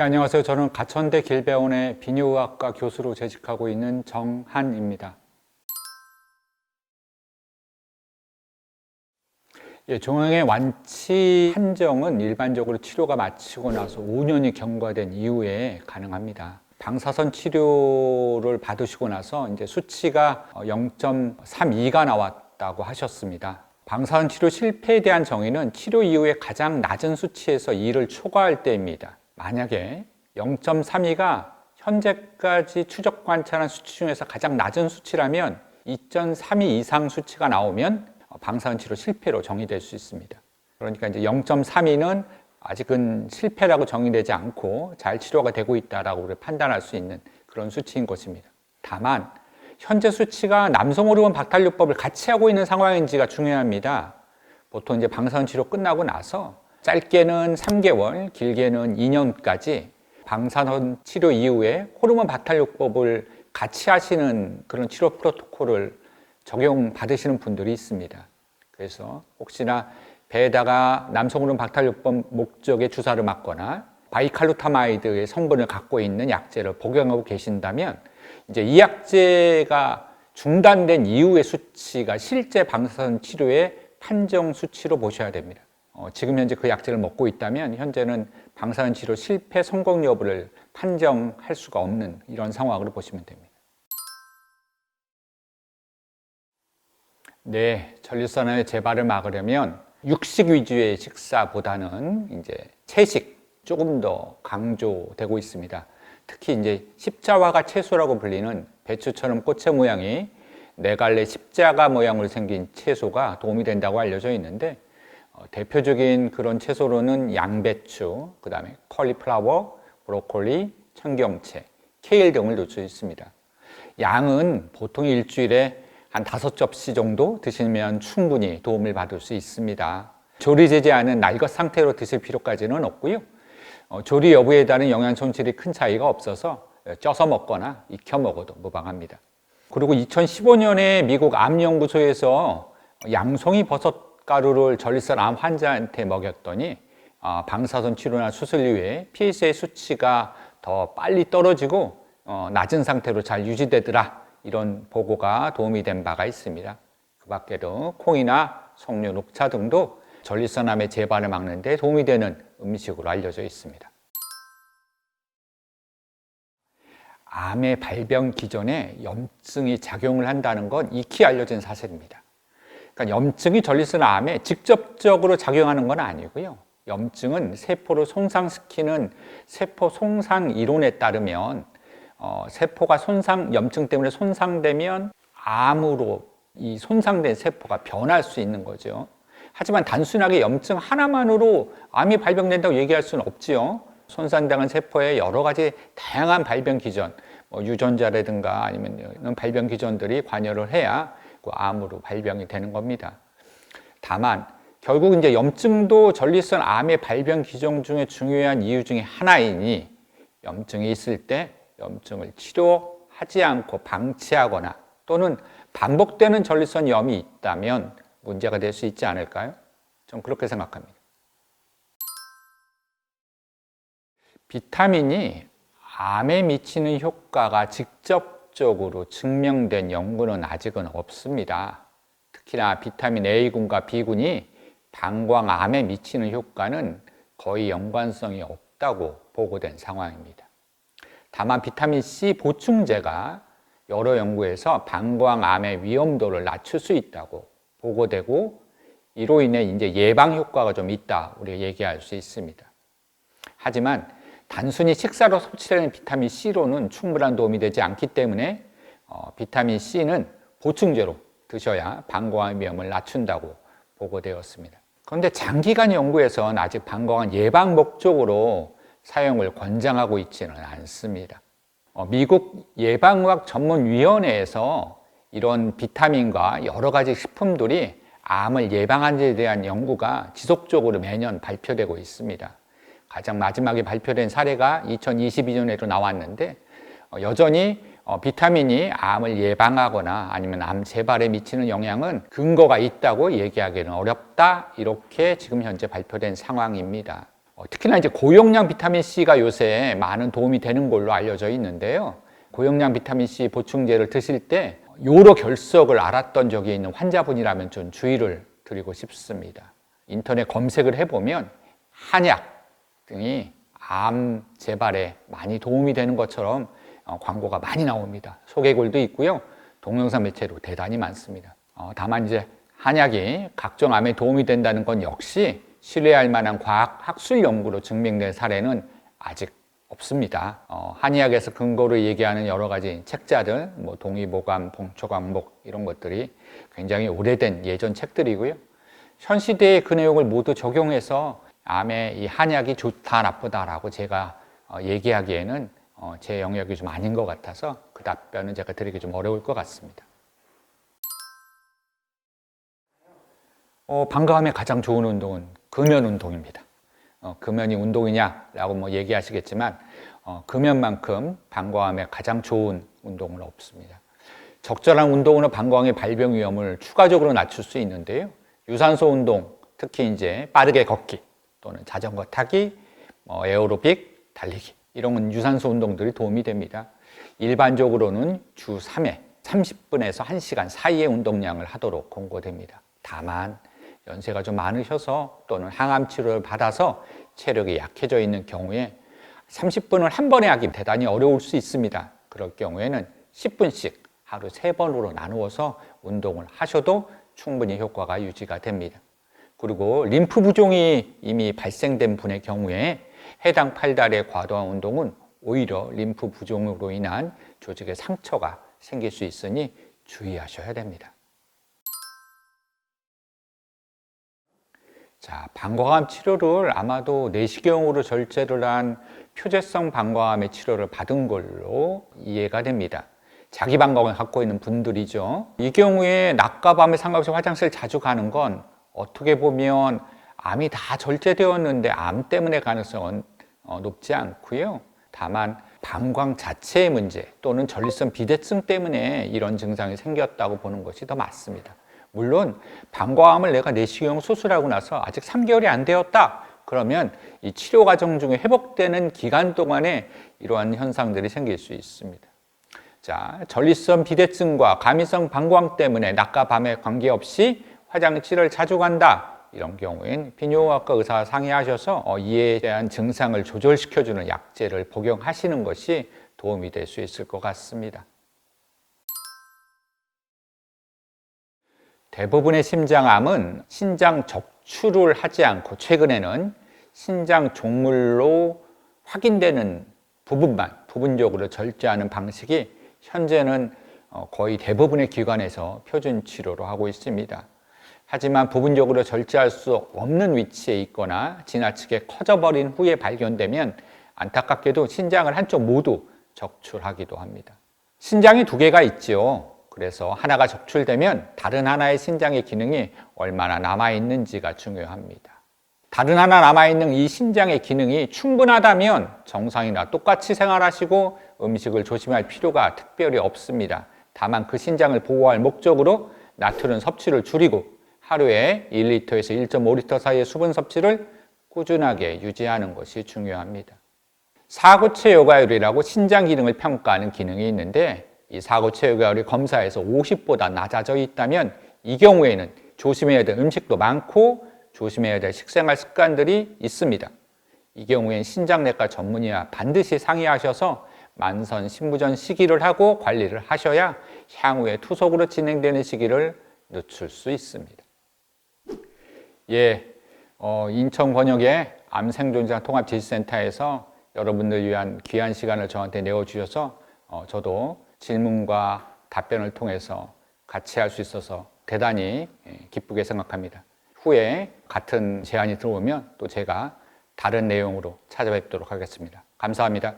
예, 안녕하세요. 저는 가천대 길배원의 비뇨의학과 교수로 재직하고 있는 정한입니다. 예, 종양의 완치 판정은 일반적으로 치료가 마치고 나서 5년이 경과된 이후에 가능합니다. 방사선 치료를 받으시고 나서 이제 수치가 0.32가 나왔다고 하셨습니다. 방사선 치료 실패에 대한 정의는 치료 이후에 가장 낮은 수치에서 2를 초과할 때입니다. 만약에 0.32가 현재까지 추적 관찰한 수치 중에서 가장 낮은 수치라면 2.32 이상 수치가 나오면 방사선 치료 실패로 정의될 수 있습니다. 그러니까 이제 0.32는 아직은 실패라고 정의되지 않고 잘 치료가 되고 있다라고 판단할 수 있는 그런 수치인 것입니다. 다만 현재 수치가 남성 호르몬 박탈요법을 같이 하고 있는 상황인지가 중요합니다. 보통 이제 방사선 치료 끝나고 나서 짧게는 3개월, 길게는 2년까지 방사선 치료 이후에 호르몬 박탈요법을 같이 하시는 그런 치료 프로토콜을 적용받으시는 분들이 있습니다. 그래서 혹시나 배에다가 남성 호르몬 박탈요법 목적의 주사를 맞거나 바이칼루타마이드의 성분을 갖고 있는 약제를 복용하고 계신다면 이제 이 약제가 중단된 이후의 수치가 실제 방사선 치료의 판정 수치로 보셔야 됩니다. 지금 현재 그 약제를 먹고 있다면 현재는 방사선 치료 실패 성공 여부를 판정할 수가 없는 이런 상황으로 보시면 됩니다. 네, 전립선암의 재발을 막으려면 육식 위주의 식사보다는 이제 채식 조금 더 강조되고 있습니다. 특히 이제 십자화가 채소라고 불리는 배추처럼 꽃의 모양이 네 갈래 십자가 모양으로 생긴 채소가 도움이 된다고 알려져 있는데 대표적인 그런 채소로는 양배추, 그 다음에 컬리플라워, 브로콜리, 청경채, 케일 등을 놓을 수 있습니다. 양은 보통 일주일에 한 5접시 정도 드시면 충분히 도움을 받을 수 있습니다. 조리되지 않은 날것 상태로 드실 필요까지는 없고요. 조리 여부에 따른 영양 손실이 큰 차이가 없어서 쪄서 먹거나 익혀 먹어도 무방합니다. 그리고 2015년에 미국 암연구소에서 양송이 버섯 가루를 전립선 암 환자한테 먹였더니 방사선 치료나 수술 이후에 PSA 수치가 더 빨리 떨어지고 낮은 상태로 잘 유지되더라, 이런 보고가 도움이 된 바가 있습니다. 그 밖에도 콩이나 석류, 녹차 등도 전립선암의 재발을 막는 데 도움이 되는 음식으로 알려져 있습니다. 암의 발병 기전에 염증이 작용을 한다는 건 익히 알려진 사실입니다. 그러니까 염증이 전립선암에 직접적으로 작용하는 건 아니고요. 염증은 세포를 손상시키는 세포 손상 이론에 따르면 세포가 염증 때문에 손상되면 암으로 이 손상된 세포가 변할 수 있는 거죠. 하지만 단순하게 염증 하나만으로 암이 발병된다고 얘기할 수는 없지요. 손상당한 세포의 여러 가지 다양한 발병 기전, 유전자라든가 아니면 발병 기전들이 관여를 해야 그 암으로 발병이 되는 겁니다. 다만 결국 이제 염증도 전립선 암의 발병 기전 중에 중요한 이유 중에 하나이니 염증이 있을 때 염증을 치료하지 않고 방치하거나 또는 반복되는 전립선염이 있다면 문제가 될 수 있지 않을까요? 저는 그렇게 생각합니다. 비타민이 암에 미치는 효과가 직접적으로 증명된 연구는 아직은 없습니다. 특히나 비타민 A군과 B군이 방광암에 미치는 효과는 거의 연관성이 없다고 보고된 상황입니다. 다만 비타민 C 보충제가 여러 연구에서 방광암의 위험도를 낮출 수 있다고 보고되고 이로 인해 이제 예방 효과가 좀 있다 우리가 얘기할 수 있습니다. 하지만 단순히 식사로 섭취되는 비타민 C로는 충분한 도움이 되지 않기 때문에 비타민 C는 보충제로 드셔야 방광암 위험을 낮춘다고 보고되었습니다. 그런데 장기간 연구에서는 아직 방광암 예방 목적으로 사용을 권장하고 있지는 않습니다. 미국 예방의학 전문위원회에서 이런 비타민과 여러 가지 식품들이 암을 예방하는 데 대한 연구가 지속적으로 매년 발표되고 있습니다. 가장 마지막에 발표된 사례가 2022년에도 나왔는데 여전히 비타민이 암을 예방하거나 아니면 암 재발에 미치는 영향은 근거가 있다고 얘기하기는 어렵다, 이렇게 지금 현재 발표된 상황입니다. 특히나 이제 고용량 비타민C가 요새 많은 도움이 되는 걸로 알려져 있는데요. 고용량 비타민C 보충제를 드실 때 요로 결석을 앓았던 적이 있는 환자분이라면 좀 주의를 드리고 싶습니다. 인터넷 검색을 해보면 한약 등이 암 재발에 많이 도움이 되는 것처럼 광고가 많이 나옵니다. 소개글도 있고요. 동영상 매체로 대단히 많습니다. 다만 이제 한약이 각종 암에 도움이 된다는 건 역시 신뢰할 만한 과학 학술 연구로 증명된 사례는 아직 없습니다. 한의학에서 근거로 얘기하는 여러 가지 책자들, 뭐 동의보감, 봉초광목 이런 것들이 굉장히 오래된 예전 책들이고요. 현 시대에 그 내용을 모두 적용해서 암에 이 한약이 좋다 나쁘다라고 제가 얘기하기에는 제 영역이 좀 아닌 것 같아서 그 답변은 제가 드리기 좀 어려울 것 같습니다. 방광암에 가장 좋은 운동은 금연 운동입니다. 금연이 운동이냐라고 뭐 얘기하시겠지만 금연만큼 방광암에 가장 좋은 운동은 없습니다. 적절한 운동으로 방광의 발병 위험을 추가적으로 낮출 수 있는데요. 유산소 운동, 특히 이제 빠르게 걷기 또는 자전거 타기, 에어로빅, 달리기 이런 유산소 운동들이 도움이 됩니다. 일반적으로는 주 3회 30분에서 1시간 사이의 운동량을 하도록 권고됩니다. 다만 연세가 좀 많으셔서 또는 항암 치료를 받아서 체력이 약해져 있는 경우에 30분을 한 번에 하기 대단히 어려울 수 있습니다. 그럴 경우에는 10분씩 하루 3번으로 나누어서 운동을 하셔도 충분히 효과가 유지가 됩니다. 그리고 림프 부종이 이미 발생된 분의 경우에 해당 팔다리의 과도한 운동은 오히려 림프 부종으로 인한 조직의 상처가 생길 수 있으니 주의하셔야 됩니다. 자, 방광암 치료를 아마도 내시경으로 절제를 한 표재성 방광암의 치료를 받은 걸로 이해가 됩니다. 자기 방광을 갖고 있는 분들이죠. 이 경우에 낮과 밤에 상관없이 화장실 자주 가는 건 어떻게 보면 암이 다 절제되었는데 암 때문에 가능성은 높지 않고요. 다만 방광 자체의 문제 또는 전립선 비대증 때문에 이런 증상이 생겼다고 보는 것이 더 맞습니다. 물론 방광암을 내가 내시경 수술하고 나서 아직 3개월이 안 되었다 그러면 이 치료 과정 중에 회복되는 기간 동안에 이러한 현상들이 생길 수 있습니다. 자, 전립선 비대증과 가미성 방광 때문에 낮과 밤에 관계없이 화장실을 자주 간다 이런 경우엔 비뇨기과 의사와 상의하셔서 이에 대한 증상을 조절시켜주는 약제를 복용하시는 것이 도움이 될 수 있을 것 같습니다. 대부분의 심장암은 신장 적출을 하지 않고 최근에는 신장 종물로 확인되는 부분만 부분적으로 절제하는 방식이 현재는 거의 대부분의 기관에서 표준 치료로 하고 있습니다. 하지만 부분적으로 절제할 수 없는 위치에 있거나 지나치게 커져버린 후에 발견되면 안타깝게도 신장을 한쪽 모두 적출하기도 합니다. 신장이 2개가 있죠. 그래서 하나가 적출되면 다른 하나의 신장의 기능이 얼마나 남아있는지가 중요합니다. 다른 하나 남아있는 이 신장의 기능이 충분하다면 정상이나 똑같이 생활하시고 음식을 조심할 필요가 특별히 없습니다. 다만 그 신장을 보호할 목적으로 나트륨 섭취를 줄이고 하루에 1리터에서 1.5리터 사이의 수분 섭취를 꾸준하게 유지하는 것이 중요합니다. 사구체 요가율이라고 신장 기능을 평가하는 기능이 있는데 이 사구체 요가율이 검사에서 50보다 낮아져 있다면 이 경우에는 조심해야 될 음식도 많고 조심해야 될 식생활 습관들이 있습니다. 이 경우엔 신장내과 전문의와 반드시 상의하셔서 만선 신부전 시기를 하고 관리를 하셔야 향후에 투석으로 진행되는 시기를 늦출 수 있습니다. 인천 권역의 암생존자 통합지식센터에서 여러분들 위한 귀한 시간을 저한테 내어주셔서 저도 질문과 답변을 통해서 같이 할 수 있어서 대단히 기쁘게 생각합니다. 후에 같은 제안이 들어오면 또 제가 다른 내용으로 찾아뵙도록 하겠습니다. 감사합니다.